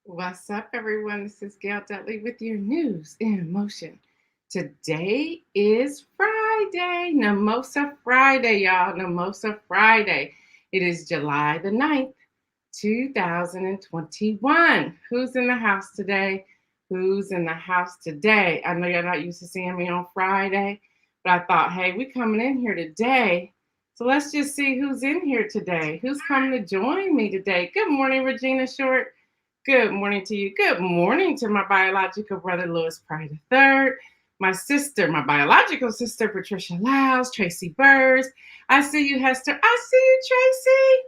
What's up, everyone? This is Gail Dudley with your news in motion. Today is Friday, Namosa Friday, y'all. Namosa Friday. It is July the 9th, 2021. Who's in the house today? Who's in the house today? I know you're not used to seeing me on Friday, but I thought, hey, we coming in here today. So let's just see who's in here today. Who's coming to join me today? Good morning, Regina Short. Good morning to you. Good morning to my biological brother, Louis Pryor III, my sister, my biological sister, Patricia Lyles, Tracy Burrs. I see you, Hester. I see you, Tracy.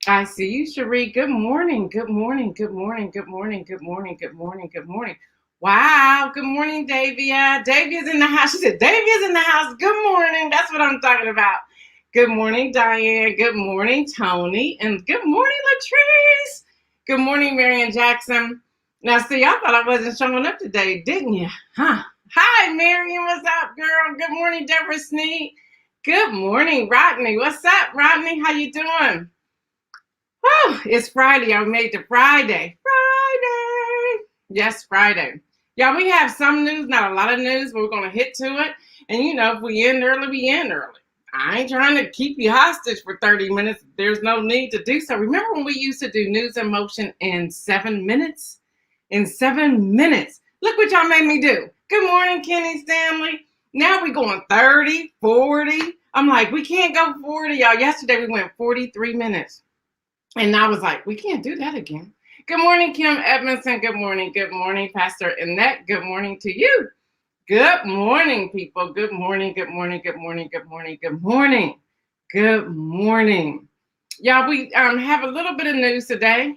I see you, Cherie. Good morning. Good morning. Good morning. Good morning. Good morning. Good morning. Good morning. Wow. Good morning, Davia. Davia's in the house. She said, Davia's in the house. Good morning. That's what I'm talking about. Good morning, Diane. Good morning, Tony. And good morning, Latrice. Good morning, Marion Jackson. Now, see, y'all thought I wasn't showing up today, didn't you? Huh? Hi, Marion. What's up, girl? Good morning, Deborah Sneed. Good morning, Rodney. What's up, Rodney? How you doing? Oh, it's Friday. I made it Friday. Friday. Yes, Friday. Y'all, we have some news, not a lot of news, but we're going to hit to it. And, if we end early, we end early. I ain't trying to keep you hostage for 30 minutes. There's no need to do so. Remember when we used to do news in motion in 7 minutes? In 7 minutes. Look what y'all made me do. Good morning, Kenny Stanley. Now we're going 30, 40. I'm like, we can't go 40, y'all. Yesterday we went 43 minutes. And I was like, we can't do that again. Good morning, Kim Edmondson. Good morning. Good morning, Pastor Annette. Good morning to you. Good morning, people. Good morning. Good morning. Good morning. Good morning. Good morning. Good morning. Y'all, we have a little bit of news today.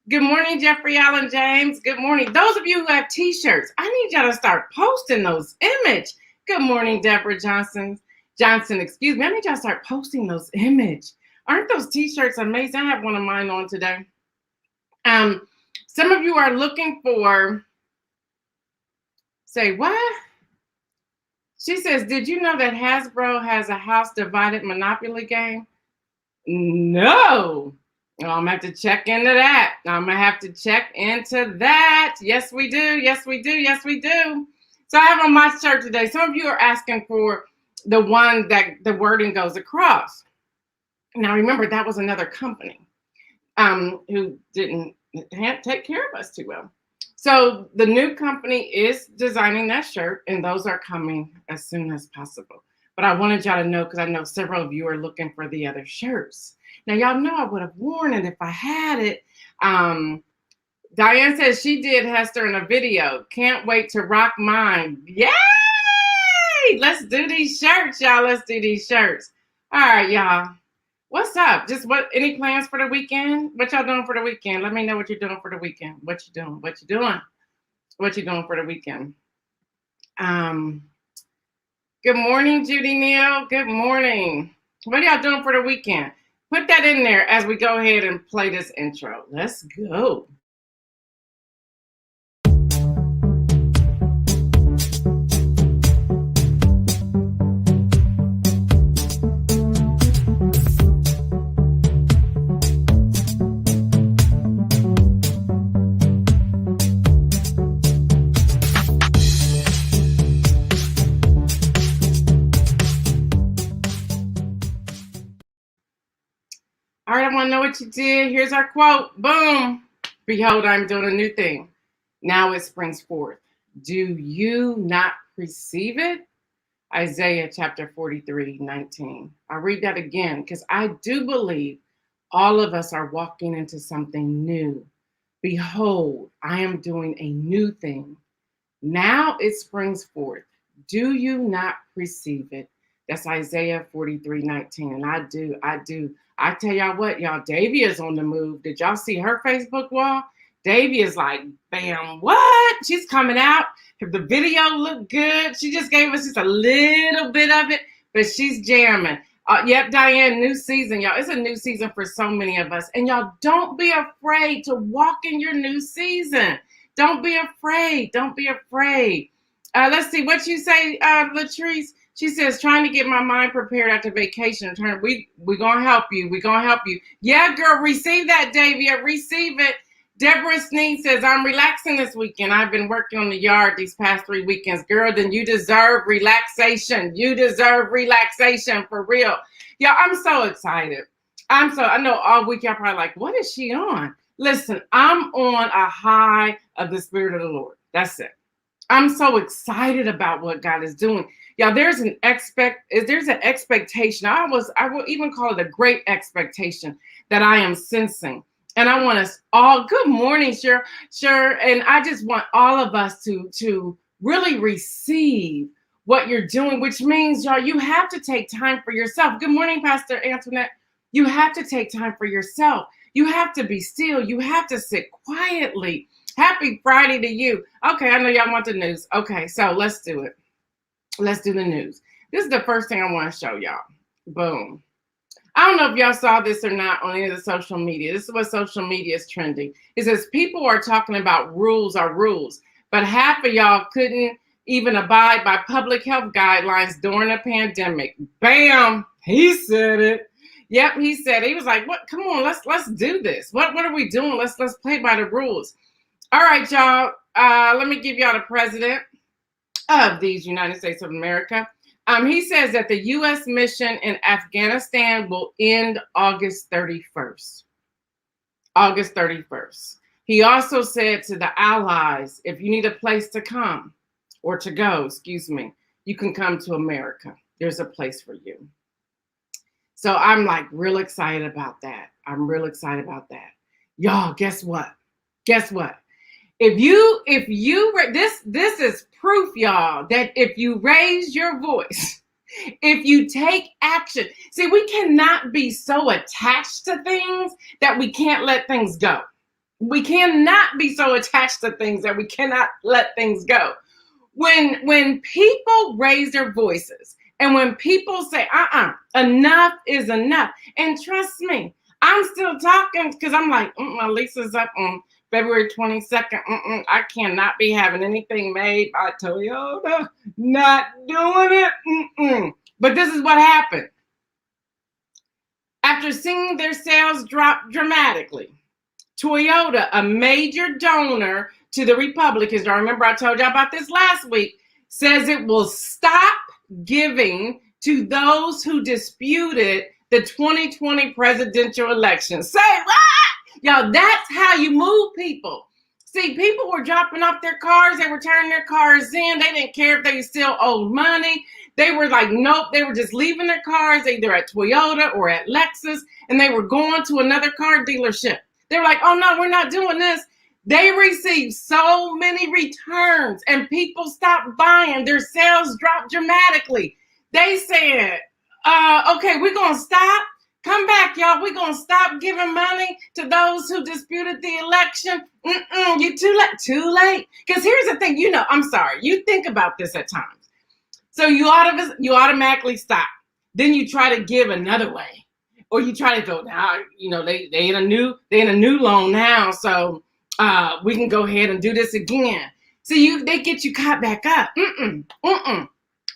Good morning, Jeffrey Allen James. Good morning. Those of you who have t-shirts, I need y'all to start posting those image. Good morning, Deborah Johnson, excuse me. I need y'all to start posting those image. Aren't those t-shirts amazing? I have one of mine on today. Some of you are looking for, say what? She says, did you know that Hasbro has a house divided Monopoly game? No. I'm going to have to check into that. Yes, we do. Yes, we do. Yes, we do. So I have on my shirt today. Some of you are asking for the one that the wording goes across. Now, remember, that was another company who didn't take care of us too well. So the new company is designing that shirt, and those are coming as soon as possible. But I wanted y'all to know, because I know several of you are looking for the other shirts. Now, y'all know I would have worn it if I had it. Diane says she did, Hester, in a video. Can't wait to rock mine. Yay! Let's do these shirts, y'all. Let's do these shirts. All right, y'all. What's up? Any plans for the weekend? What y'all doing for the weekend? Let me know what you're doing for the weekend. What you doing for the weekend? Good morning, Judy Neal. Good morning. What are y'all doing for the weekend? Put that in there as we go ahead and play this intro. Let's go. All right, I want to know what you did. Here's our quote. Boom. Behold, I'm doing a new thing. Now it springs forth. Do you not perceive it? Isaiah chapter 43:19. I'll read that again, because I do believe all of us are walking into something new. Behold, I am doing a new thing. Now it springs forth. Do you not perceive it? That's Isaiah 43:19. And I do. I tell y'all what, y'all, Davy is on the move. Did y'all see her Facebook wall? Davy is like, bam, what? She's coming out. If the video looked good, she just gave us just a little bit of it, but she's jamming. Yep, Diane, new season, y'all. It's a new season for so many of us. And y'all, don't be afraid to walk in your new season. Don't be afraid. Don't be afraid. Let's see what you say, Latrice. She says, trying to get my mind prepared after vacation. We're going to help you. We're going to help you. Yeah, girl, receive that, Davia. Receive it. Deborah Sneed says, I'm relaxing this weekend. I've been working on the yard these past 3 weekends. Girl, then you deserve relaxation. You deserve relaxation for real. Yeah, I'm so excited. I know all week y'all probably like, what is she on? Listen, I'm on a high of the Spirit of the Lord. That's it. I'm so excited about what God is doing. Yeah, there's an expectation. I will even call it a great expectation that I am sensing. And I want us all, good morning, sure. And I just want all of us to really receive what you're doing, which means, y'all, you have to take time for yourself. Good morning, Pastor Antoinette. You have to take time for yourself. You have to be still. You have to sit quietly. Happy Friday to you. Okay, I know y'all want the news. Okay, so let's do it. Let's do the news. This is the first thing I want to show y'all. Boom. I don't know if y'all saw this or not on any of the social media. This is what social media is trending. It says people are talking about rules are rules, but half of y'all couldn't even abide by public health guidelines during a pandemic. Bam! He said it. Yep, he said it. He was like, "What? Come on, let's do this. What are we doing? Let's play by the rules." All right, y'all. Let me give y'all the president of these United States of America. He says that the U.S. mission in Afghanistan will end August 31st. August 31st. He also said to the allies, if you need a place to come or to go, you can come to America. There's a place for you. So I'm like real excited about that. Y'all, guess what? This is proof, y'all, that if you raise your voice, if you take action, see, we cannot be so attached to things that we can't let things go. We cannot be so attached to things that we cannot let things go. When people raise their voices and when people say, enough is enough. And trust me, I'm still talking because I'm like, my lease is up on February 22nd. I cannot be having anything made by Toyota. Not doing it. But this is what happened. After seeing their sales drop dramatically, Toyota, a major donor to the Republicans, I remember I told y'all about this last week, says it will stop giving to those who disputed the 2020 presidential election. Say what? Y'all, that's how you move people. See, people were dropping off their cars. They were turning their cars in. They didn't care if they still owed money. They were like, nope. They were just leaving their cars either at Toyota or at Lexus, and they were going to another car dealership. They were like, oh, no, we're not doing this. They received so many returns, and people stopped buying. Their sales dropped dramatically. They said, okay, we're going to stop. Come back, y'all. We're going to stop giving money to those who disputed the election. You're too late. Because here's the thing, I'm sorry. You think about this at times. So you automatically stop. Then you try to give another way. Or you try to go, now, they in a new loan now. So we can go ahead and do this again. So they get you caught back up.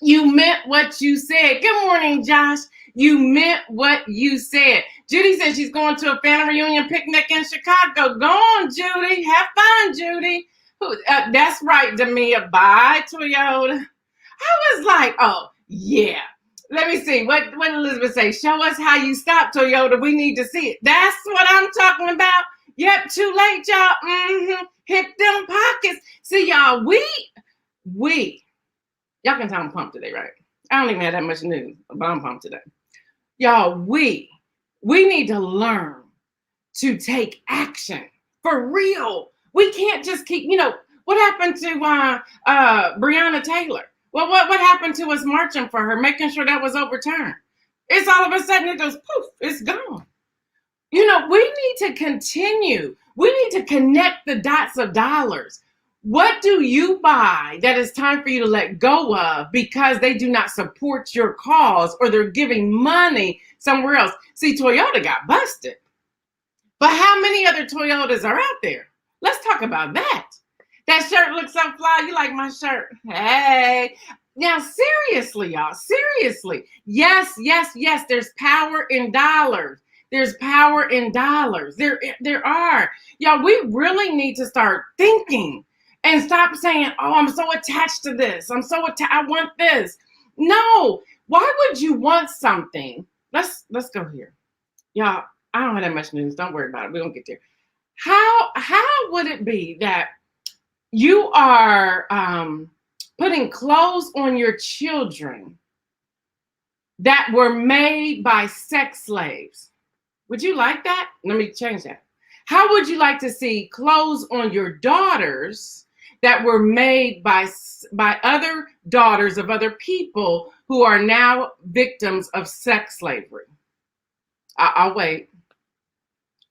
You meant what you said. Good morning, Josh. You meant what you said. Judy says she's going to a family reunion picnic in Chicago. Go on, Judy. Have fun, Judy. That's right, Demia. Bye, Toyota. I was like, oh, yeah. Let me see. What did Elizabeth say? Show us how you stop, Toyota. We need to see it. That's what I'm talking about. Yep, too late, y'all. Hit them pockets. See, y'all, y'all can tell I'm pumped today, right? I don't even have that much news, but I'm pumped today. Y'all, we need to learn to take action for real. We can't just keep, what happened to Breonna Taylor? Well, what happened to us marching for her, making sure that was overturned? It's all of a sudden it goes poof, it's gone. We need to continue. We need to connect the dots of dollars. What do you buy that is time for you to let go of because they do not support your cause or they're giving money somewhere else? See, Toyota got busted. But how many other Toyotas are out there? Let's talk about that. That shirt looks so fly. You like my shirt? Hey. Now, seriously, y'all. Seriously. Yes. There's power in dollars. There's power in dollars. There are. Y'all, we really need to start thinking and stop saying, oh, I'm so attached to this. I want this. No, why would you want something? Let's go here. Y'all, I don't have that much news. Don't worry about it. We don't get there. How would it be that you are putting clothes on your children that were made by sex slaves? Would you like that? Let me change that. How would you like to see clothes on your daughters that were made by other daughters of other people who are now victims of sex slavery? I'll wait.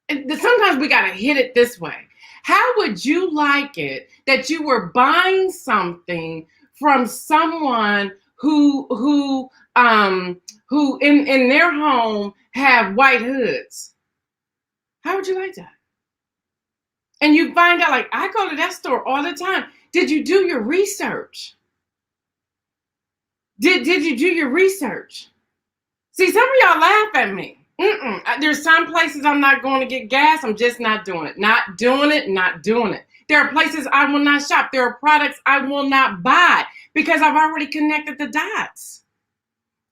And sometimes we got to hit it this way. How would you like it that you were buying something from someone who in their home have white hoods? How would you like that? And you find out, like, I go to that store all the time. Did you do your research? Did you do your research? See, some of y'all laugh at me. There's some places I'm not going to get gas. I'm just not doing it. Not doing it. There are places I will not shop. There are products I will not buy because I've already connected the dots.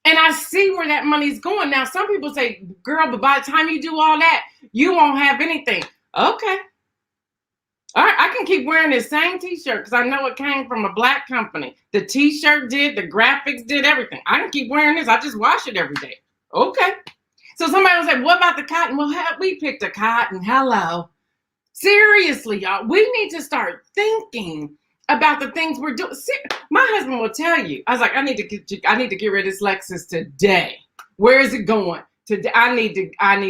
And I see where that money's going. Now, some people say, girl, but by the time you do all that, you won't have anything. Okay. All right, I can keep wearing this same t-shirt because I know it came from a black company. The t-shirt did, the graphics did, everything. I can keep wearing this. I just wash it every day. Okay. So somebody will say, what about the cotton? Well, we picked a cotton. Hello. Seriously, y'all, we need to start thinking about the things we're doing. My husband will tell you. I was like, I need to get rid of this Lexus today. Where is it going? Today, I need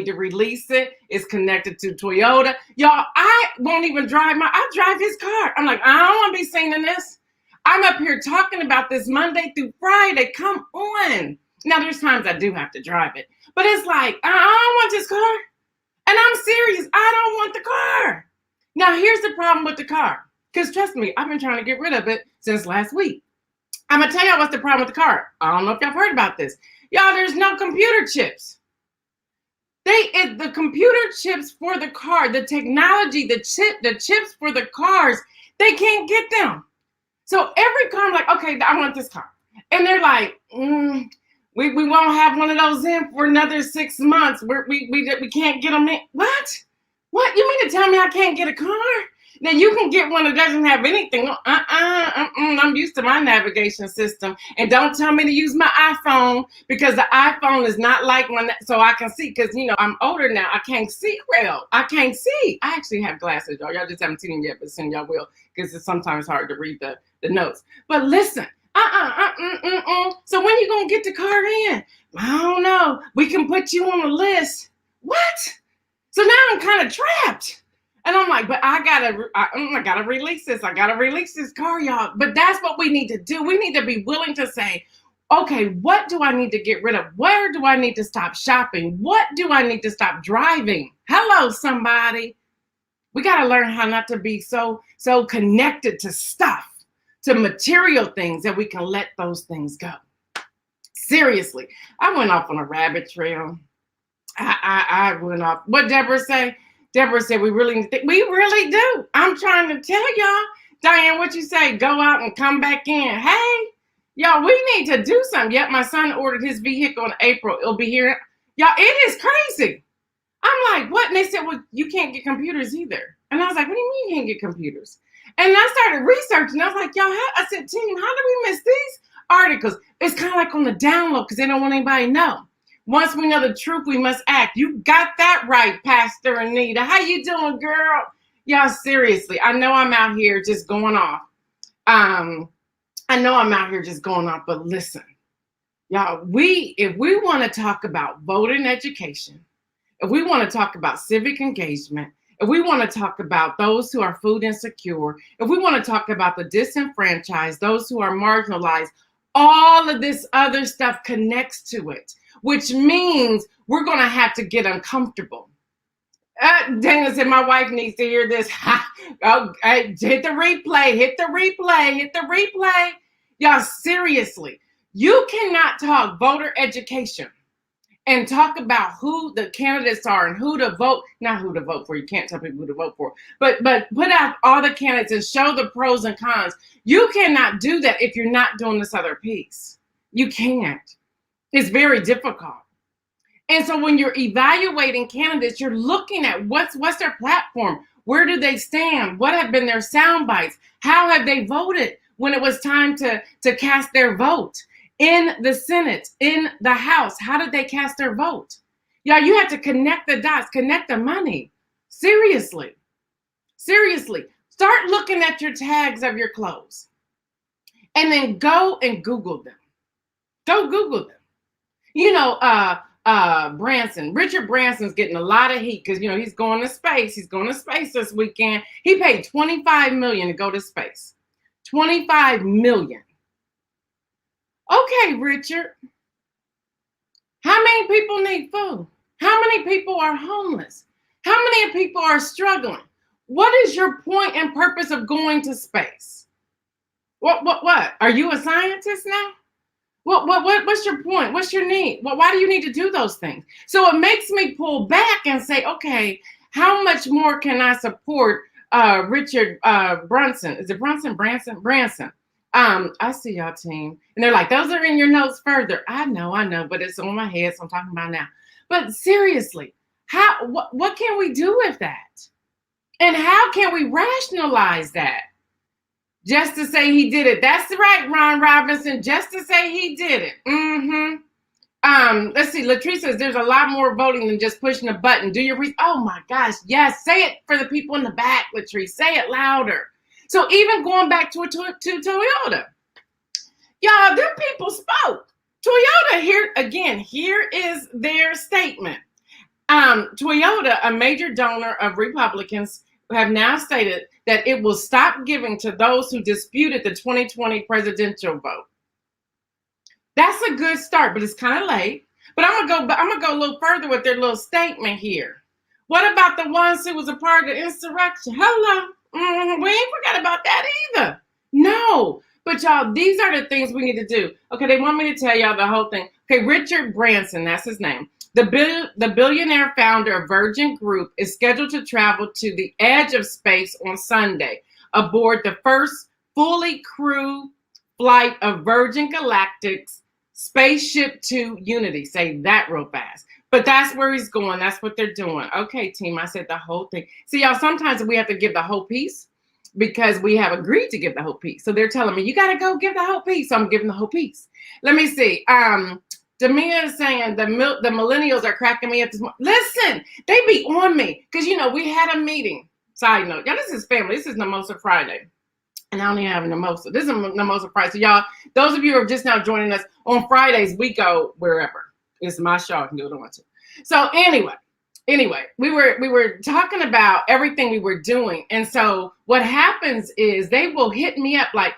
to release it. It's connected to Toyota. Y'all, I won't even drive I drive his car. I'm like, I don't want to be seen in this. I'm up here talking about this Monday through Friday. Come on. Now, there's times I do have to drive it. But it's like, I don't want this car. And I'm serious. I don't want the car. Now, here's the problem with the car. Because trust me, I've been trying to get rid of it since last week. I'm going to tell y'all what's the problem with the car. I don't know if y'all heard about this. Y'all, there's no computer chips. The computer chips for the car, the technology, the chips for the cars, they can't get them. So every car, I'm like, okay, I want this car. And they're like, we won't have one of those in for another 6 months. We can't get them in. What? What? You mean to tell me I can't get a car? Now you can get one that doesn't have anything. I'm used to my navigation system. And don't tell me to use my iPhone because the iPhone is not like one so I can see. Because, I'm older now. I can't see well. I can't see. I actually have glasses, y'all. Y'all just haven't seen them yet, but soon y'all will because it's sometimes hard to read the notes. But listen. So when you going to get the car in? I don't know. We can put you on the list. What? So now I'm kind of trapped. And I'm like, but I gotta release this. I gotta release this car, y'all. But that's what we need to do. We need to be willing to say, okay, what do I need to get rid of? Where do I need to stop shopping? What do I need to stop driving? Hello, somebody. We gotta learn how not to be so connected to stuff, to material things, that we can let those things go. Seriously, I went off on a rabbit trail. I went off. What Deborah say? Deborah said, we really do. I'm trying to tell y'all. Diane, what you say? Go out and come back in. Hey, y'all, we need to do something. Yep, my son ordered his vehicle in April. It'll be here. Y'all, it is crazy. I'm like, what? And they said, well, you can't get computers either. And I was like, what do you mean you can't get computers? And I started researching. I was like, y'all, I said, team, how do we miss these articles? It's kind of like on the download because they don't want anybody to know. Once we know the truth, we must act. You got that right, Pastor Anita. How you doing, girl? Y'all, seriously, I know I'm out here just going off. But listen, y'all, if we want to talk about voting education, if we want to talk about civic engagement, if we want to talk about those who are food insecure, if we want to talk about the disenfranchised, those who are marginalized, all of this other stuff connects to it, which means we're going to have to get uncomfortable. Dana said, my wife needs to hear this. Oh, hit the replay. Y'all, seriously, you cannot talk voter education and talk about who the candidates are and who to vote, not who to vote for. You can't tell people who to vote for, but put out all the candidates and show the pros and cons. You cannot do that if you're not doing this other piece. You can't. It's very difficult. And so when you're evaluating candidates, you're looking at what's their platform, where do they stand, what have been their sound bites, how have they voted when it was time to cast their vote in the Senate, in the House. How did they cast their vote? Yeah, you have to connect the dots, connect the money. Seriously. Start looking at your tags of your clothes and then go and Google them. Go Google them. You know, Richard Branson's getting a lot of heat because, you know, he's going to space. He's going to space this weekend. He paid $25 million to go to space. $25 million. Okay, Richard. How many people need food? How many people are homeless? How many people are struggling? What is your point and purpose of going to space? What? Are you a scientist now? What's your point? What's your need? Well, why do you need to do those things? So it makes me pull back and say, okay, how much more can I support Richard Branson? Is it Branson. I see y'all, team. And they're like, those are in your notes further. I know, but it's on my head, so I'm talking about now. But seriously, what can we do with that? And how can we rationalize that? Just to say he did it. That's right, Ron Robinson. Just to say he did it. Let's see. Latrice says there's a lot more voting than just pushing a button. Do your oh my gosh. Yes. Say it for the people in the back, Latrice. Say it louder. So even going back to Toyota. Y'all, their people spoke. Toyota here is their statement. Toyota, a major donor of Republicans, have now stated that it will stop giving to those who disputed the 2020 presidential vote. That's a good start, but it's kind of late. But I'm gonna go a little further with their little statement here. What about the ones who was a part of the insurrection? Hello, we ain't forgot about that either. No, but y'all, these are the things we need to do. Okay, they want me to tell y'all the whole thing. Okay, Richard Branson, that's his name. The billionaire founder of Virgin Group is scheduled to travel to the edge of space on Sunday aboard the first fully crewed flight of Virgin Galactic's Spaceship Two Unity. Say that real fast. But that's where he's going. That's what they're doing. Okay, team, I said the whole thing. See, y'all, sometimes we have to give the whole piece because we have agreed to give the whole piece. So they're telling me, you got to go give the whole piece. So I'm giving the whole piece. Let me see. Demia is saying the millennials are cracking me up this morning. Listen, they be on me because, you know, we had a meeting. Side note, y'all, this is family. This is NIMosaFriday. And I don't even have a NIMosa. This is NIMosaFriday. So y'all, those of you who are just now joining us, on Fridays, we go wherever. It's my show. I can do what I want to. So anyway, we were talking about everything we were doing. And so what happens is they will hit me up like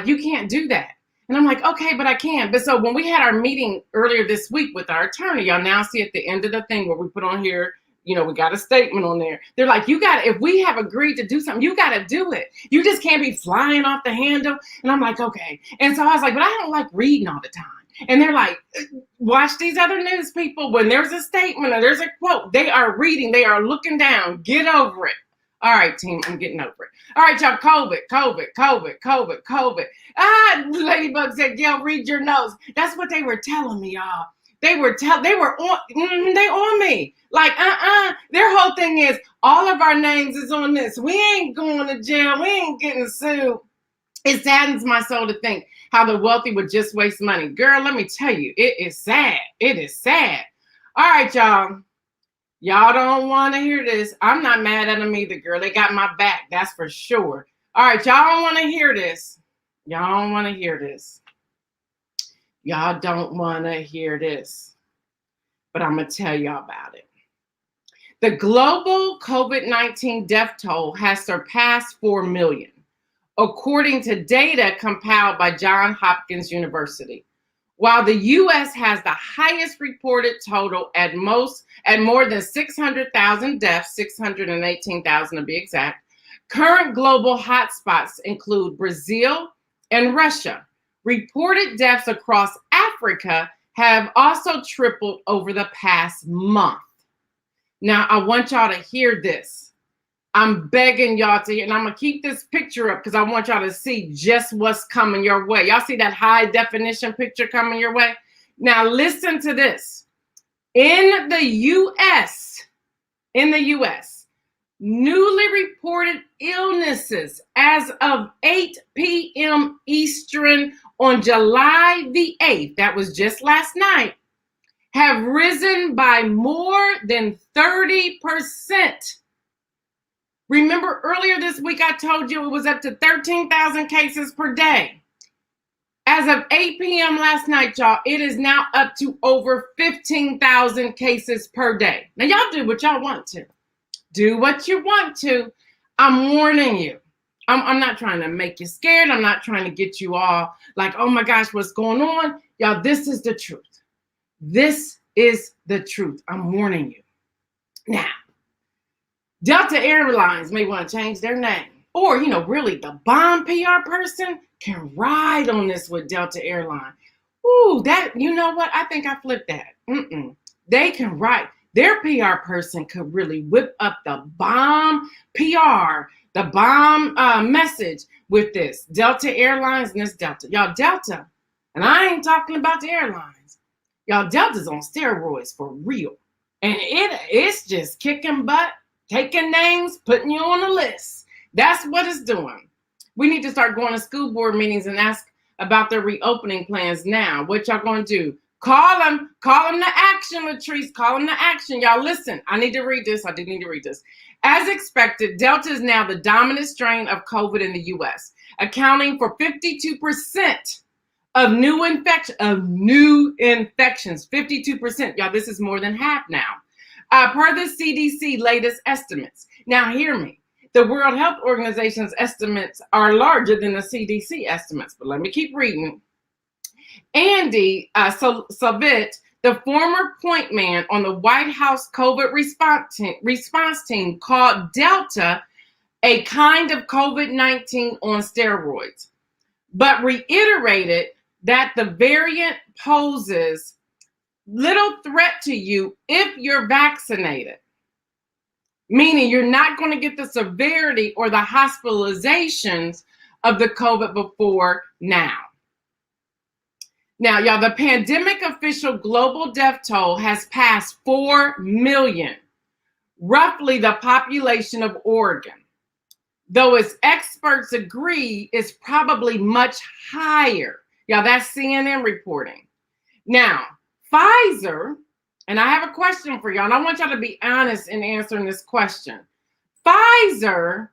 you can't do that. And I'm like, okay, but I can. But so when we had our meeting earlier this week with our attorney, y'all now see at the end of the thing where we put on here, you know, we got a statement on there. They're like, if we have agreed to do something, you got to do it. You just can't be flying off the handle. And I'm like, okay. And so I was like, but I don't like reading all the time. And they're like, watch these other news people. When there's a statement or there's a quote, they are reading, they are looking down. Get over it. All right, team, I'm getting over it. All right, y'all, COVID. Ladybug said, Gail, read your notes. That's what they were telling me, y'all. They on me. Like, their whole thing is all of our names is on this. We ain't going to jail. We ain't getting sued. It saddens my soul to think how the wealthy would just waste money. Girl, let me tell you, it is sad. It is sad. All right, y'all. Y'all don't want to hear this. I'm not mad at them either, girl. They got my back. That's for sure. All right, y'all don't want to hear this. Y'all don't want to hear this. Y'all don't want to hear this. But I'm going to tell y'all about it. The global COVID-19 death toll has surpassed 4 million, according to data compiled by Johns Hopkins University. While the U.S. has the highest reported total at more than 600,000 deaths, 618,000 to be exact, current global hotspots include Brazil and Russia. Reported deaths across Africa have also tripled over the past month. Now, I want y'all to hear this. I'm begging y'all to hear, and I'm going to keep this picture up because I want y'all to see just what's coming your way. Y'all see that high definition picture coming your way? Now, listen to this. In the U.S., newly reported illnesses as of 8 p.m. Eastern on July the 8th, that was just last night, have risen by more than 30%. Remember earlier this week, I told you it was up to 13,000 cases per day. As of 8 p.m. last night, y'all, it is now up to over 15,000 cases per day. Now, y'all do what y'all want to. Do what you want to. I'm warning you. I'm not trying to make you scared. I'm not trying to get you all like, oh my gosh, what's going on? Y'all, this is the truth. This is the truth. I'm warning you. Now, Delta Airlines may want to change their name. Or, really the bomb PR person can ride on this with Delta Airlines. Ooh, you know what? I think I flipped that. They can ride. Their PR person could really whip up the bomb PR, the bomb message with this. Delta Airlines and this Delta. Y'all, Delta, and I ain't talking about the airlines. Y'all, Delta's on steroids for real. And it's just kicking butt, taking names, putting you on a list. That's what it's doing. We need to start going to school board meetings and ask about their reopening plans now. What y'all going to do? Call them to action, Latrice. Call them to action. Y'all, listen, I need to read this. I do need to read this. As expected, Delta is now the dominant strain of COVID in the U.S., accounting for 52% of new infections. 52%. Y'all, this is more than half now. Per the CDC latest estimates. Now, hear me. The World Health Organization's estimates are larger than the CDC estimates, but let me keep reading. Andy Savit, the former point man on the White House COVID response team, called Delta a kind of COVID-19 on steroids, but reiterated that the variant poses little threat to you if you're vaccinated, meaning you're not going to get the severity or the hospitalizations of the COVID before now. Now, y'all, the pandemic official global death toll has passed 4 million, roughly the population of Oregon, though its experts agree it's probably much higher. Y'all, that's CNN reporting. Now, Pfizer, and I have a question for y'all, and I want y'all to be honest in answering this question. Pfizer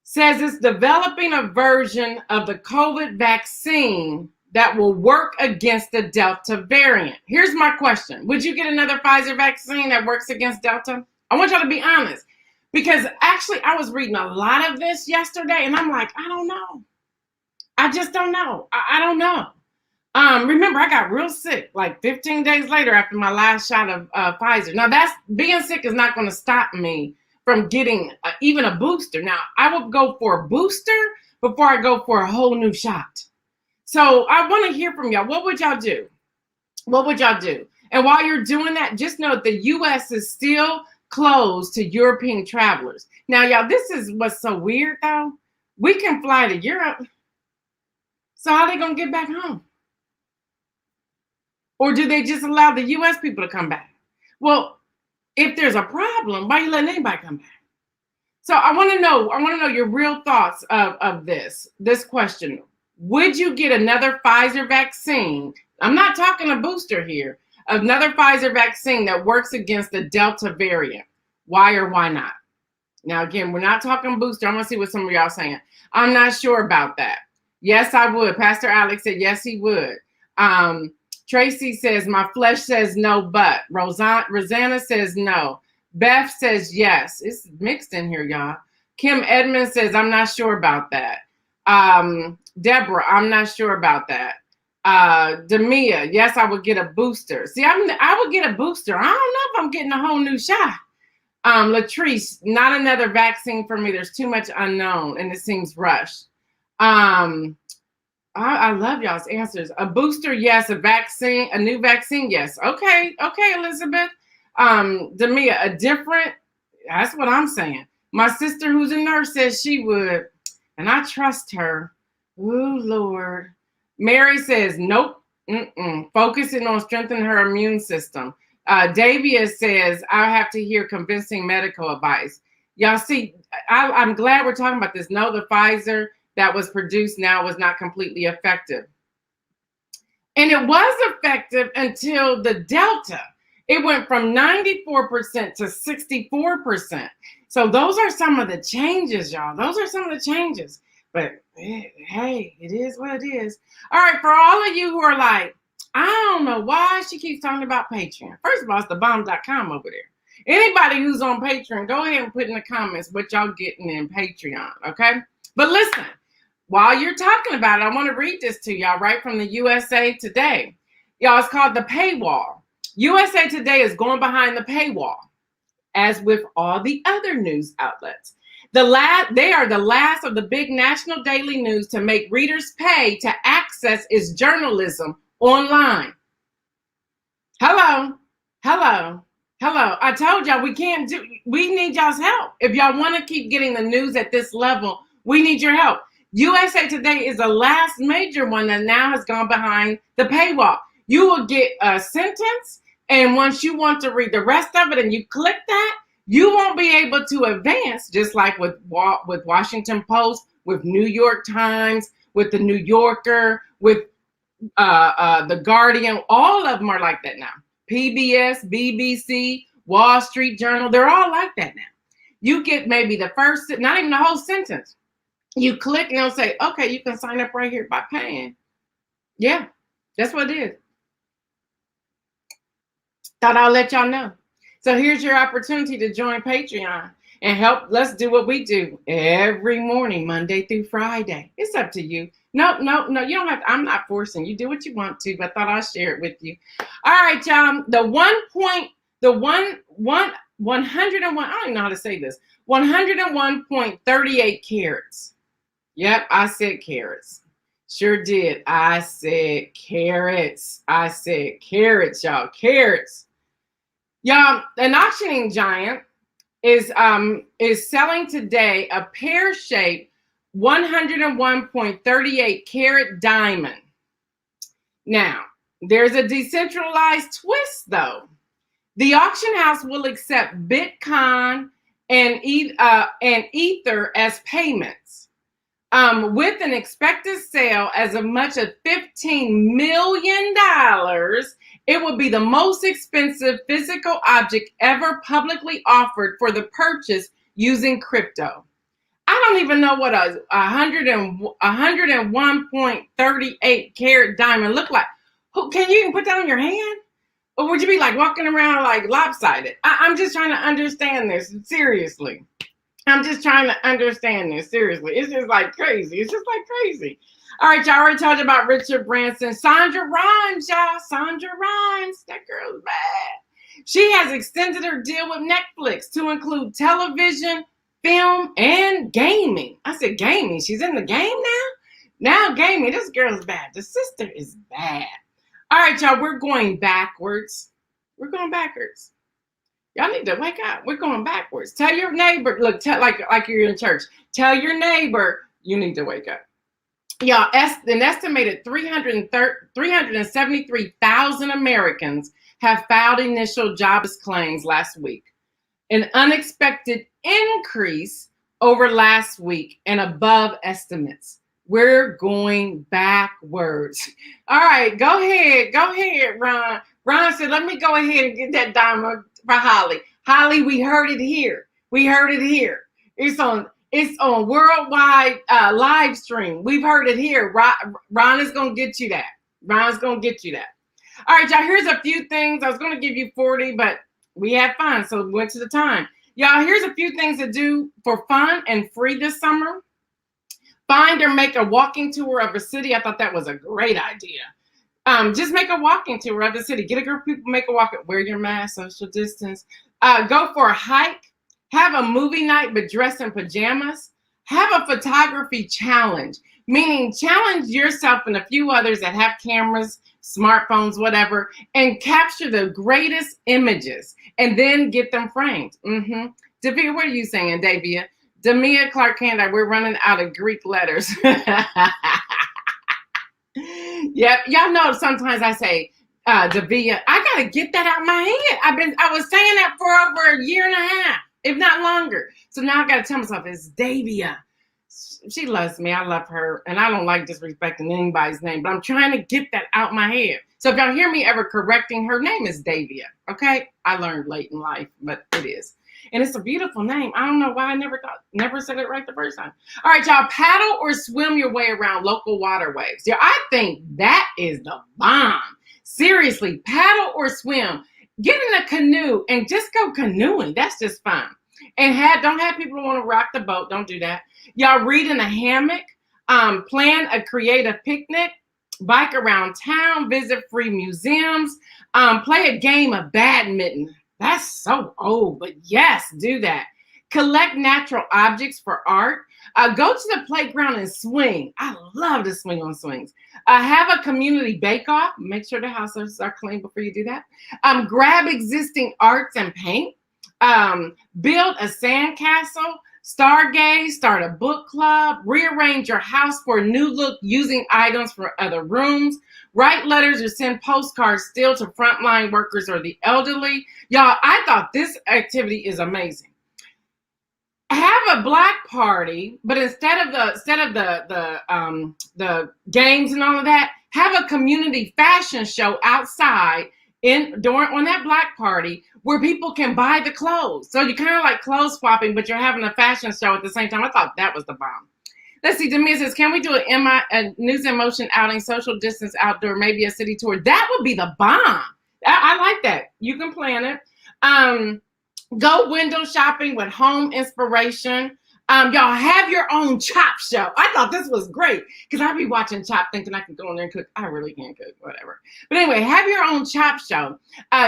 says it's developing a version of the COVID vaccine that will work against the Delta variant. Here's my question. Would you get another Pfizer vaccine that works against Delta? I want y'all to be honest, because actually I was reading a lot of this yesterday and I'm like, I don't know. I just don't know. I don't know. Remember, I got real sick like 15 days later after my last shot of Pfizer. Now, being sick is not going to stop me from getting even a booster. Now, I will go for a booster before I go for a whole new shot. So I want to hear from y'all. What would y'all do? What would y'all do? And while you're doing that, just know the U.S. is still closed to European travelers. Now, y'all, this is what's so weird, though. We can fly to Europe. So how are they going to get back home? Or do they just allow the U.S. people to come back? Well, if there's a problem, why are you letting anybody come back? So I want to know your real thoughts of this question. Would you get another Pfizer vaccine? I'm not talking a booster here. Another Pfizer vaccine that works against the Delta variant. Why or why not? Now, again, we're not talking booster. I'm going to see what some of y'all are saying. I'm not sure about that. Yes, I would. Pastor Alex said, yes, he would. Tracy says, my flesh says no, but. Rosanna says no. Beth says yes. It's mixed in here, y'all. Kim Edmonds says, I'm not sure about that. Deborah, I'm not sure about that. Demia, yes, I would get a booster. See, I would get a booster. I don't know if I'm getting a whole new shot. Latrice, not another vaccine for me. There's too much unknown and it seems rushed. I love y'all's answers. A booster, yes. A vaccine, a new vaccine, yes. Okay, Elizabeth. Demia, a different. That's what I'm saying. My sister, who's a nurse, says she would, and I trust her. Ooh, Lord. Mary says nope. Focusing on strengthening her immune system. Davia says I have to hear convincing medical advice. Y'all see, I'm glad we're talking about this. No, the Pfizer that was produced now was not completely effective. And it was effective until the Delta. It went from 94% to 64%. So those are some of the changes, y'all. Those are some of the changes. But hey, it is what it is. All right, for all of you who are like, I don't know why she keeps talking about Patreon. First of all, it's thebomb.com over there. Anybody who's on Patreon, go ahead and put in the comments what y'all getting in Patreon, okay? But listen, while you're talking about it, I want to read this to y'all right from the USA Today. Y'all, it's called the paywall. USA Today is going behind the paywall, as with all the other news outlets. They are the last of the big national daily news to make readers pay to access its journalism online. Hello. I told y'all we need y'all's help. If y'all want to keep getting the news at this level, we need your help. USA Today is the last major one that now has gone behind the paywall. You will get a sentence, and once you want to read the rest of it and you click that, you won't be able to advance, just like with Washington Post, with New York Times, with the New Yorker, with the Guardian. All of them are like that now. PBS, BBC, Wall Street Journal, they're all like that now. You get maybe the first, not even the whole sentence. You click and it'll say, okay, you can sign up right here by paying. Yeah, that's what it is. Thought I'll let y'all know. So here's your opportunity to join Patreon and help. Let's do what we do every morning, Monday through Friday. It's up to you. No, you don't have to. I'm not forcing you. Do what you want to, but I thought I'll share it with you. All right, y'all. The 101, I don't even know how to say this. 101.38 carats. Yep, I said carats. Sure did. I said carats. Y'all. Carats. Y'all, an auctioning giant is selling today a pear-shaped 101.38 carat diamond. Now, there's a decentralized twist, though. The auction house will accept Bitcoin and Ether as payments, with an expected sale as much as $15 million. It would be the most expensive physical object ever publicly offered for the purchase using crypto. I don't even know what a 101.38 carat diamond look like. Can you even put that on your hand? Or would you be like walking around like lopsided? I'm just trying to understand this. Seriously. I'm just trying to understand this. Seriously. It's just like crazy. All right, y'all already told you about Richard Branson. Sandra Rhimes, y'all. Sandra Rhimes. That girl's bad. She has extended her deal with Netflix to include television, film, and gaming. I said gaming. She's in the game now? Now gaming. This girl's bad. The sister is bad. All right, y'all. We're going backwards. Y'all need to wake up. We're going backwards. Tell your neighbor. Look, like you're in church. Tell your neighbor you need to wake up. Y'all, an estimated 373,000 Americans have filed initial jobless claims last week, an unexpected increase over last week and above estimates. We're going backwards. All right, go ahead, Ron. Ron said, let me go ahead and get that diamond for Holly. Holly, we heard it here. It's on worldwide live stream. We've heard it here. Ron is going to get you that. All right, y'all, here's a few things. I was going to give you 40, but we had fun, so we went to the time. Y'all, here's a few things to do for fun and free this summer. Find or make a walking tour of a city. I thought that was a great idea. Just make a walking tour of the city. Get a group of people, make a walk. Wear your mask, social distance. Go for a hike. Have a movie night, but dress in pajamas. Have a photography challenge, meaning challenge yourself and a few others that have cameras, smartphones, whatever, and capture the greatest images and then get them framed. Davia, what are you saying, Davia? Demia Clark Kent, we're running out of Greek letters. Yep, y'all know sometimes I say Davia. I gotta get that out of my head. I was saying that for over a year and a half, if not longer. So now I gotta tell myself it's Davia. She loves me. I love her, and I don't like disrespecting anybody's name, but I'm trying to get that out my head. So if y'all hear me ever correcting, her name is Davia. Okay, I learned late in life, but it is. And it's a beautiful name. I don't know why I never said it right the first time. All right, y'all, paddle or swim your way around local waterways. Yeah, I think that is the bomb. Seriously, paddle or swim. Get in a canoe and just go canoeing. That's just fun. And don't have people who want to rock the boat. Don't do that. Y'all read in a hammock. Plan a creative picnic. Bike around town. Visit free museums. Play a game of badminton. That's so old, but yes, do that. Collect natural objects for art. Go to the playground and swing. I love to swing on swings. Have a community bake-off. Make sure the houses are clean before you do that. Grab existing arts and paint. Build a sandcastle. Stargaze. Start a book club. Rearrange your house for a new look using items from other rooms. Write letters or send postcards still to frontline workers or the elderly. Y'all, I thought this activity is amazing. Have a black party, but instead of the games and all of that, have a community fashion show outside on that black party where people can buy the clothes. So you kind of like clothes swapping, but you're having a fashion show at the same time. I thought that was the bomb. Let's see, Demia says, can we do a News in Motion outing, social distance outdoor, maybe a city tour? That would be the bomb. I like that. You can plan it. Go window shopping with home inspiration. Y'all have your own chop show. I thought this was great because I'd be watching Chop thinking I can go in there and cook. I really can't cook, whatever. But anyway, have your own chop show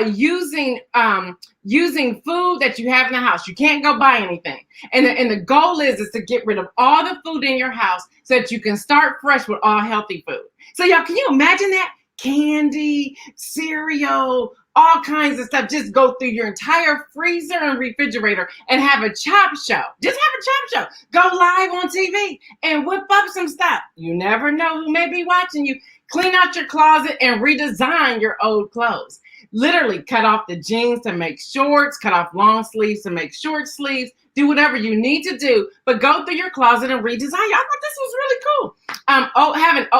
using food that you have in the house. You can't go buy anything. And the goal is to get rid of all the food in your house so that you can start fresh with all healthy food. So y'all, can you imagine that? Candy, cereal, all kinds of stuff. Just go through your entire freezer and refrigerator and have a chop show. Just have a chop show. Go live on TV and whip up some stuff. You never know who may be watching you. Clean out your closet and redesign your old clothes. Literally cut off the jeans to make shorts, cut off long sleeves to make short sleeves. Do whatever you need to do, but go through your closet and redesign. I thought this was really cool.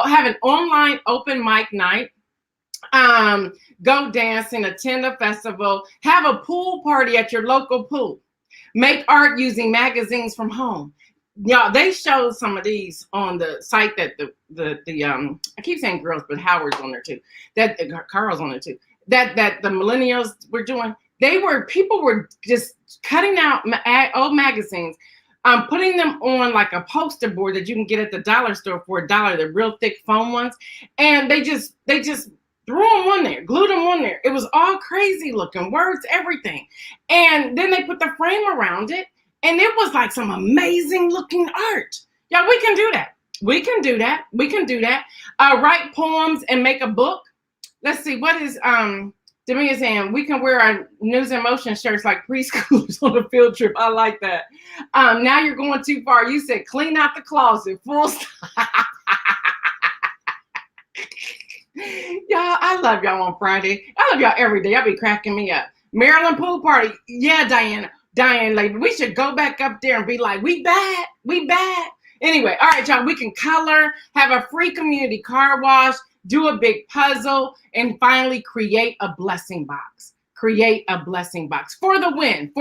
Have an online open mic night. Go dancing, attend a festival, have a pool party at your local pool. Make art using magazines from home. Y'all, they showed some of these on the site that I keep saying girls, but Howard's on there too. That Carl's on there too. That the millennials were doing. People were just cutting out old magazines, putting them on like a poster board that you can get at the dollar store for $1, the real thick foam ones, and they just threw them on there, glued them on there. It was all crazy looking, words, everything. And then they put the frame around it, and it was like some amazing looking art. Yeah, we can do that. We can do that. We can do that. Write poems and make a book. Let's see, what is Demi saying? We can wear our News in Motion shirts like preschoolers on a field trip. I like that. Now you're going too far. You said clean out the closet. Full stop. Y'all, I love y'all on Friday. I love y'all every day. Y'all be cracking me up. Maryland pool party. Yeah, Diane, like, we should go back up there and be like, we bad. Anyway, all right, y'all, we can color, have a free community car wash, do a big puzzle, and finally create a blessing box. Create a blessing box for the win,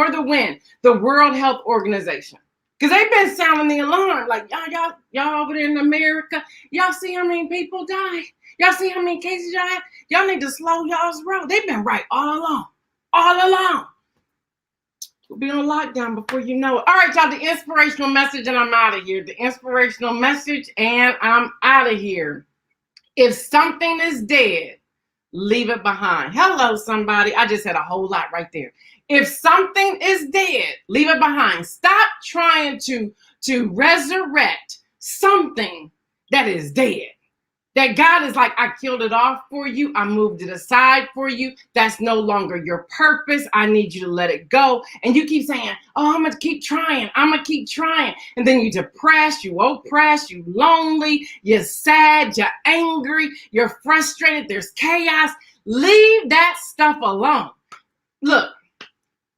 the World Health Organization. Because they've been sounding the alarm, like, y'all over there in America, y'all see how many people die? Y'all see how many cases y'all have? Y'all need to slow y'all's roll. They've been right all along. We'll be on lockdown before you know it. All right, y'all, the inspirational message, and I'm out of here. The inspirational message, and I'm out of here. If something is dead, leave it behind. Hello, somebody. I just said a whole lot right there. If something is dead, leave it behind. Stop trying to resurrect something that is dead. That God is like, I killed it off for you. I moved it aside for you. That's no longer your purpose. I need you to let it go. And you keep saying, oh, I'm going to keep trying. I'm going to keep trying. And then you're depressed, you oppressed, you lonely, you're sad, you're angry, you're frustrated. There's chaos. Leave that stuff alone. Look,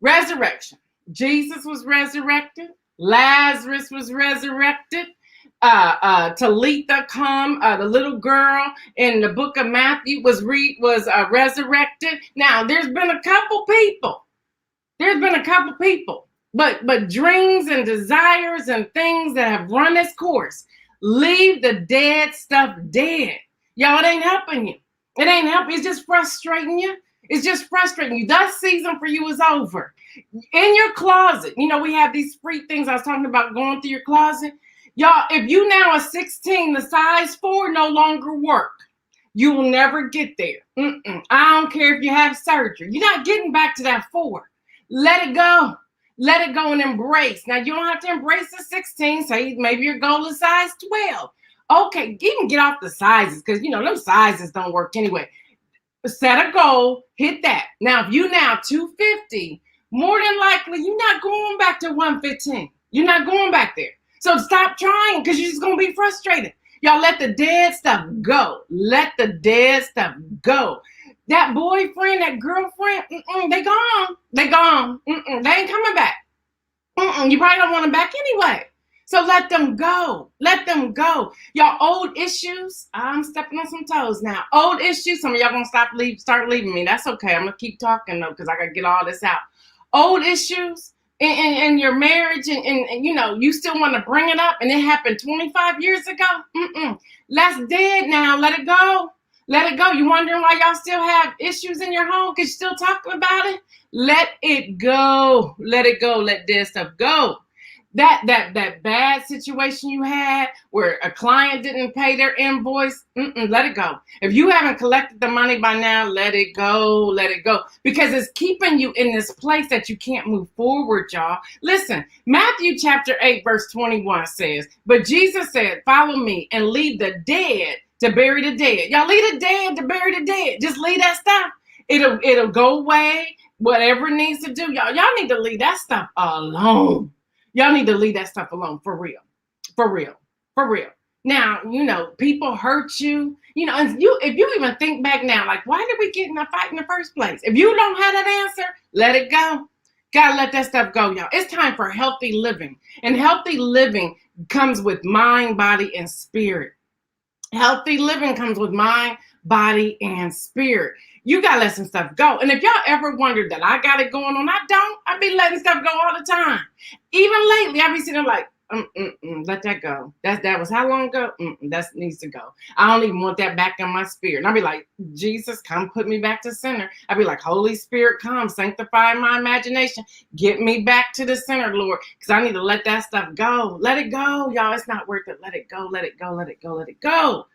resurrection. Jesus was resurrected. Lazarus was resurrected. Talitha come, the little girl in the book of Matthew was resurrected. Now there's been a couple people, but dreams and desires and things that have run its course. Leave the dead stuff dead. Y'all, it ain't helping you. It ain't helping. It's just frustrating you. It's just frustrating you. That season for you is over. In your closet, we have these free things I was talking about, going through your closet. Y'all, if you now are 16, the size 4 no longer work. You will never get there. I don't care if you have surgery. You're not getting back to that 4. Let it go. Let it go and embrace. Now, you don't have to embrace the 16. Say maybe your goal is size 12. Okay, even get off the sizes because, them sizes don't work anyway. Set a goal, hit that. Now, if you now 250, more than likely, you're not going back to 115. You're not going back there. So stop trying because you're just going to be frustrated. Y'all, let the dead stuff go. Let the dead stuff go. That boyfriend, that girlfriend, they gone. They gone. They ain't coming back. You probably don't want them back anyway. So let them go. Let them go. Y'all, old issues. I'm stepping on some toes now. Old issues. Some of y'all going to start leaving me. That's okay. I'm going to keep talking though because I got to get all this out. Old issues. In your marriage and you still want to bring it up and it happened 25 years ago. That's dead now. Let it go. Let it go. You wondering why y'all still have issues in your home because you're still talking about it? Let it go. Let it go. Let dead stuff go. That bad situation you had where a client didn't pay their invoice, let it go. If you haven't collected the money by now, let it go. Let it go. Because it's keeping you in this place that you can't move forward, y'all. Listen, Matthew chapter 8, verse 21 says, but Jesus said, follow me and leave the dead to bury the dead. Y'all leave the dead to bury the dead. Just leave that stuff. It'll go away. Whatever it needs to do, y'all need to leave that stuff alone. Y'all need to leave that stuff alone for real. For real. For real. Now, people hurt you. And if you even think back now, like, why did we get in a fight in the first place? If you don't have that answer, let it go. Gotta let that stuff go, y'all. It's time for healthy living. And healthy living comes with mind, body, and spirit. Healthy living comes with mind, body, and spirit. You gotta let some stuff go. And if y'all ever wondered that I got it going on, I don't. I be letting stuff go all the time. Even lately, I be sitting there like, let that go. That was how long ago? That needs to go. I don't even want that back in my spirit. And I be like, Jesus, come put me back to center. I be like, Holy Spirit, come sanctify my imagination. Get me back to the center, Lord, because I need to let that stuff go. Let it go, y'all. It's not worth it. Let it go. Let it go. Let it go. Let it go.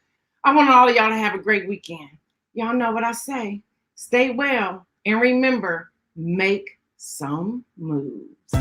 I want all of y'all to have a great weekend. Y'all know what I say. Stay well and remember, make some moves.